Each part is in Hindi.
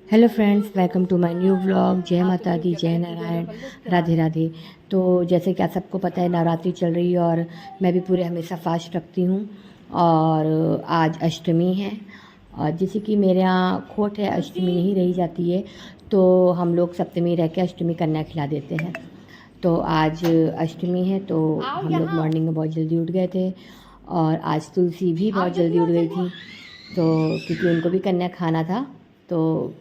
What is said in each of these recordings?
Hello friends, welcome to my new vlog. जय माता दी, जय नारायण, राधे राधे। तो जैसे कि आप सबको पता है, नवरात्रि चल रही है और मैं भी पूरे हमेशा फास्ट रखती हूँ। और आज अष्टमी है और जैसे कि मेरे यहाँ खोट है, अष्टमी नहीं रही जाती है, तो हम लोग सप्तमी रह के अष्टमी कन्या खिला देते हैं। तो आज अष्टमी है तो हम लोग मॉर्निंग में बहुत जल्दी उठ गए थे और आज तुलसी भी बहुत जल्दी उठ गई थी, तो क्योंकि उनको भी कन्या खाना था। तो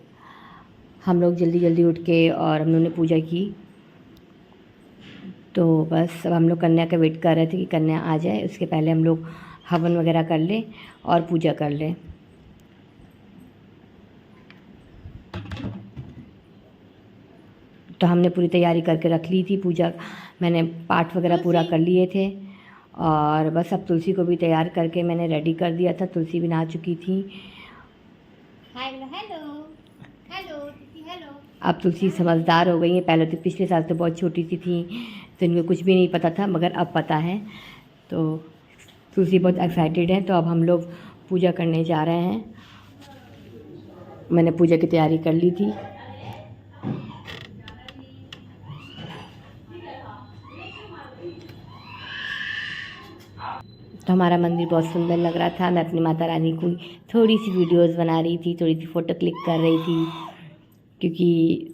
हम लोग जल्दी जल्दी उठ के और हम लोगों ने पूजा की। तो बस अब हम लोग कन्या का वेट कर रहे थे कि कन्या आ जाए, उसके पहले हम लोग हवन वगैरह कर लें और पूजा कर लें। तो हमने पूरी तैयारी करके रख ली थी, पूजा मैंने पाठ वगैरह पूरा कर लिए थे और बस अब तुलसी को भी तैयार करके मैंने रेडी कर दिया था। तुलसी भी नहा चुकी थी। Hello hello hello hello. अब तुलसी समझदार हो गई है, पहले तो पिछले साल तो बहुत छोटी सी थी तो इनको कुछ भी नहीं पता था, मगर अब पता है। तो तुलसी बहुत एक्साइटेड है। तो अब हम लोग पूजा करने जा रहे हैं। मैंने पूजा की तैयारी कर ली थी। तो हमारा मंदिर बहुत सुंदर लग रहा था। मैं अपनी माता रानी को थोड़ी सी वीडियोस बना रही थी, थोड़ी सी फ़ोटो क्लिक कर रही थी, क्योंकि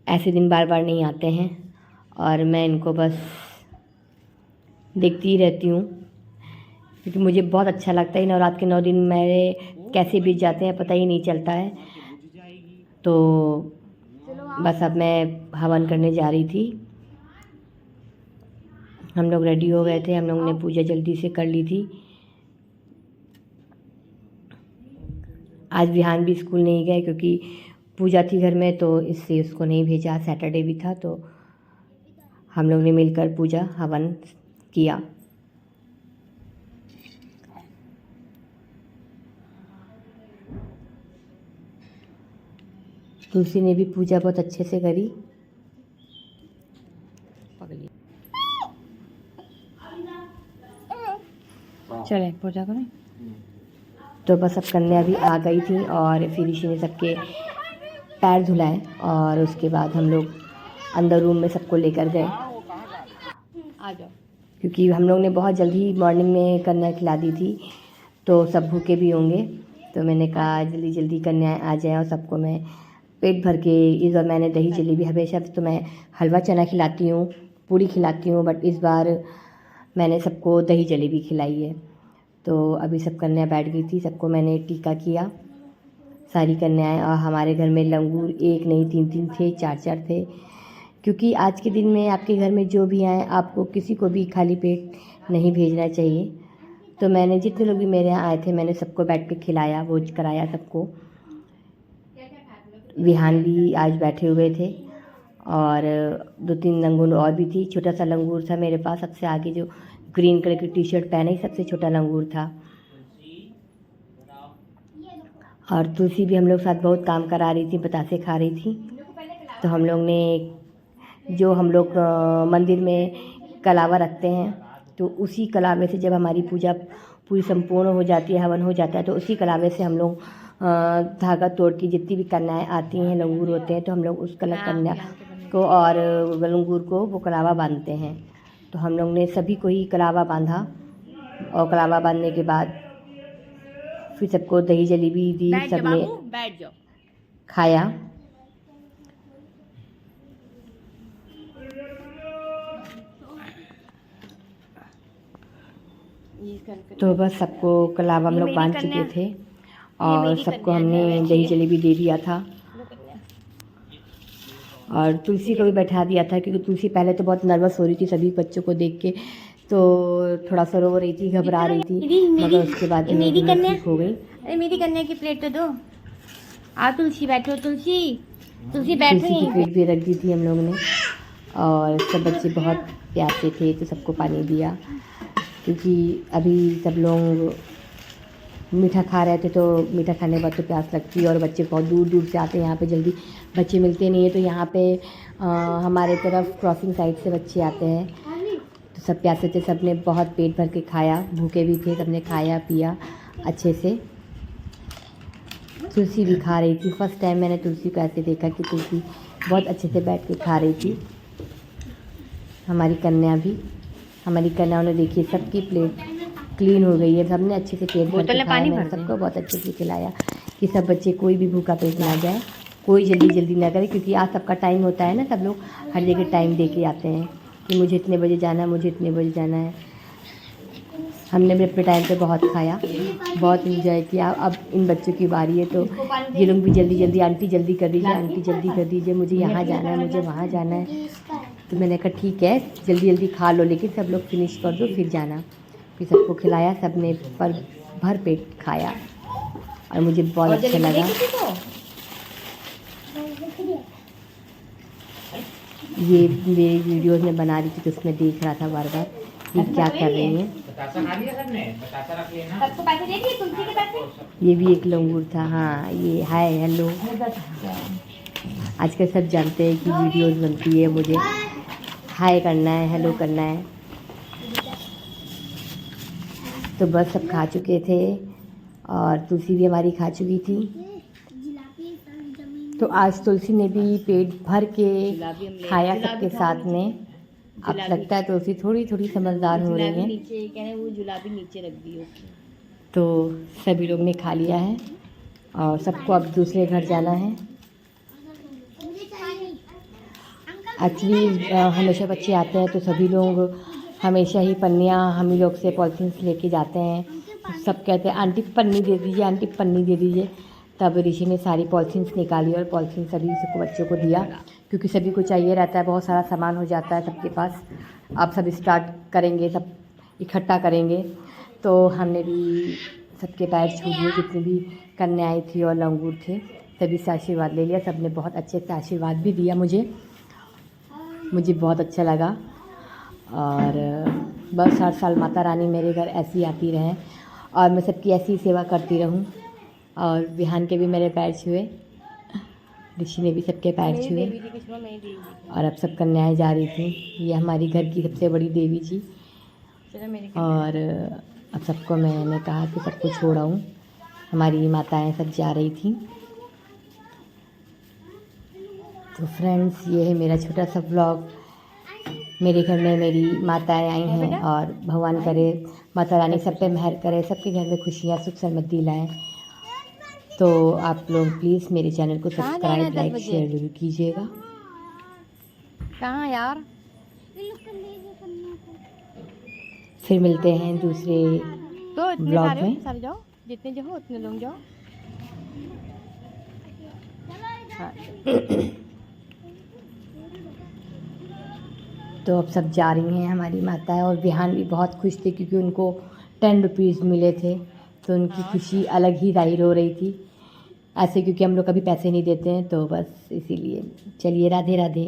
ऐसे दिन बार बार नहीं आते हैं और मैं इनको बस देखती ही रहती हूँ, क्योंकि मुझे बहुत अच्छा लगता है। नवरात्र के 9 दिन मेरे कैसे बीत जाते हैं पता ही नहीं चलता है। तो बस अब मैं हवन करने जा रही थी। हम लोग रेडी हो गए थे, हम लोग ने पूजा जल्दी से कर ली थी। आज विहान भी स्कूल नहीं गए क्योंकि पूजा थी घर में, तो इससे उसको नहीं भेजा। सैटरडे भी था तो हम लोग ने मिलकर पूजा हवन किया। तुलसी ने भी पूजा बहुत अच्छे से करी। चले पूजा करें। तो बस अब कन्या भी आ गई थी और फिर इसी ने सबके पैर धुलाए और उसके बाद हम लोग अंदर रूम में सबको लेकर गए। आ जाओ, क्योंकि हम लोग ने बहुत जल्दी मॉर्निंग में कन्या खिला दी थी तो सब भूखे भी होंगे। तो मैंने कहा जल्दी जल्दी कन्याएँ आ जाए और सबको मैं पेट भर के। इस बार मैंने दही जलेबी, हमेशा तो मैं हलवा चना खिलाती हूँ, पूरी खिलाती हूँ, बट इस बार मैंने सबको दही जलेबी खिलाई है। तो अभी सब कन्या बैठ गई थी, सबको मैंने टीका किया, सारी कन्याएं। और हमारे घर में लंगूर एक नहीं 3-3 थे, 4-4 थे, क्योंकि आज के दिन में आपके घर में जो भी आए, आपको किसी को भी खाली पेट नहीं भेजना चाहिए। तो मैंने जितने लोग भी मेरे यहाँ आए थे, मैंने सबको बैठ के खिलाया, भोज कराया सबको। विहान भी आज बैठे हुए थे और 2-3 लंगूर और भी थी। छोटा सा लंगूर था मेरे पास सबसे आगे, जो ग्रीन कलर की टी शर्ट पहने ही सबसे छोटा लंगूर था। और तुलसी भी हम लोग साथ बहुत काम करा रही थी, बतासे खा रही थी। तो हम लोग ने, जो हम लोग मंदिर में कलावा रखते हैं, तो उसी कलावे से जब हमारी पूजा पूरी संपूर्ण हो जाती है, हवन हो जाता है, तो उसी कलावे से हम लोग धागा तोड़ के जितनी भी कन्याएँ आती हैं, लंगूर होते हैं, तो हम लोग उस कन्या को और लंगूर को वो कलावा बांधते हैं। तो हम लोग ने सभी को ही कलावा बांधा और कलावा बांधने के बाद फिर सबको दही जलेबी दी, सबने बैठ जाओ। खाया। तो बस सबको कलावा हम लोग बांध चुके थे और सबको हमने दही जलेबी दे दिया था और तुलसी को भी बैठा दिया था, क्योंकि तुलसी पहले तो बहुत नर्वस हो रही थी सभी बच्चों को देख के, तो थोड़ा सा रो रही थी, घबरा रही थी, मगर उसके बाद मेरी कन्या ठीक हो गई। अरे मेरी कन्या की प्लेट तो दो। आ तुलसी बैठो, तुलसी तुलसी तुलसी बैठो। की प्लेट भी रख दी थी हम लोग ने और सब बच्चे बहुत प्यासे थे तो सबको पानी दिया, क्योंकि अभी सब लोग मीठा खा रहे थे, तो मीठा खाने के बाद तो प्यास लगती है और बच्चे बहुत दूर दूर से आते हैं। यहाँ पे जल्दी बच्चे मिलते नहीं है, तो यहाँ पे हमारे तरफ क्रॉसिंग साइड से बच्चे आते हैं, तो सब प्यासे थे। सब ने बहुत पेट भर के खाया, भूखे भी थे, सब ने खाया पिया अच्छे से। तुलसी भी खा रही थी। फर्स्ट टाइम मैंने तुलसी को ऐसे देखा कि तुलसी बहुत अच्छे से बैठ के खा रही थी। हमारी कन्याओं ने देखिए सबकी प्लेट क्लीन हो गई है, सबने अच्छे से पेट भर के खाया। मैंने सबको बहुत अच्छे से खिलाया कि सब बच्चे कोई भी भूखा पेट ना जाए, कोई जल्दी ना करे, क्योंकि आज सबका टाइम होता है ना, सब लोग हर जगह टाइम दे के आते हैं कि मुझे इतने बजे जाना है, मुझे इतने बजे जाना है। हमने भी अपने टाइम पे बहुत खाया, बहुत इंजॉय किया। अब इन बच्चों की बारी है तो ये लोग भी जल्दी आंटी जल्दी कर दीजिए, आंटी जल्दी कर दीजिए, मुझे यहाँ जाना है, मुझे वहाँ जाना है। तो मैंने कहा ठीक है जल्दी खा लो, लेकिन सब लोग फिनिश कर दो फिर जाना। फिर सबको खिलाया, सबने पर भर पेट खाया और मुझे बहुत अच्छा लगा। ये मेरी वीडियोज़ में बना रही थी तो उसमें देख रहा था बार बार कि क्या कर रही हैं। ये भी एक लंगूर था। हाँ ये हाय हेलो, आजकल सब जानते हैं कि वीडियोज़ बनती है, मुझे हाय करना है, हेलो करना है। तो बस सब खा चुके थे और तुलसी भी हमारी खा चुकी थी। तो आज तुलसी ने भी पेट भर के खाया सबके साथ में। अब लगता है तुलसी थोड़ी समझदार हो रही है। नीचे कहने वो जुलाबी नीचे रख दी। तो सभी लोग ने खा लिया है और सबको अब दूसरे घर जाना है। एक्चुअली हमेशा बच्चे आते हैं तो सभी लोग हमेशा ही पन्नियाँ हम ही लोग से पॉलिथीन्स लेके जाते हैं। सब कहते हैं आंटी पन्नी दे दीजिए, आंटी पन्नी दे दीजिए। तब ऋषि ने सारी पॉलिथीन्स निकाली और पॉलिथीन सभी सबको बच्चों को दिया, क्योंकि सभी को चाहिए रहता है, बहुत सारा सामान हो जाता है सबके पास। अब सब स्टार्ट करेंगे, सब इकट्ठा करेंगे। तो हमने भी सबके पैर छू दिए, जितनी भी कन्याएँ थी और लंगूर थे, सभी से आशीर्वाद ले लिया। सब ने बहुत अच्छे से आशीर्वाद भी दिया मुझे बहुत अच्छा लगा। और बस हर साल माता रानी मेरे घर ऐसी आती रहें और मैं सबकी ऐसी सेवा करती रहूं। और विहान के भी मेरे पैर छुए, ऋषि ने भी सबके पैर छुए और अब सब कन्याएं जा रही थी। ये हमारी घर की सबसे बड़ी देवी जी। और अब सबको मैंने कहा कि सबको छोड़ाऊँ, हमारी माताएं सब जा रही थी। तो फ्रेंड्स ये है मेरा छोटा सा व्लॉग। मेरे घर में मेरी माताएं आई हैं और भगवान करे माता रानी सब पे मेहर करे, सबके घर में खुशियाँ सुख समृद्धि लाएँ। तो आप लोग प्लीज़ मेरे चैनल को सब्सक्राइब लाइक शेयर जरूर कीजिएगा। कहाँ यार, फिर मिलते हैं दूसरे तो इतने ब्लॉग में। सारे जाओ, जितने जो हो उतने लोग जाओ। तो अब सब जा रही हैं हमारी माताएं और विहान भी बहुत खुश थे क्योंकि उनको 10 रुपीज़ मिले थे। तो उनकी खुशी अलग ही जाहिर हो रही थी ऐसे, क्योंकि हम लोग कभी पैसे नहीं देते हैं। तो बस इसीलिए चलिए राधे राधे।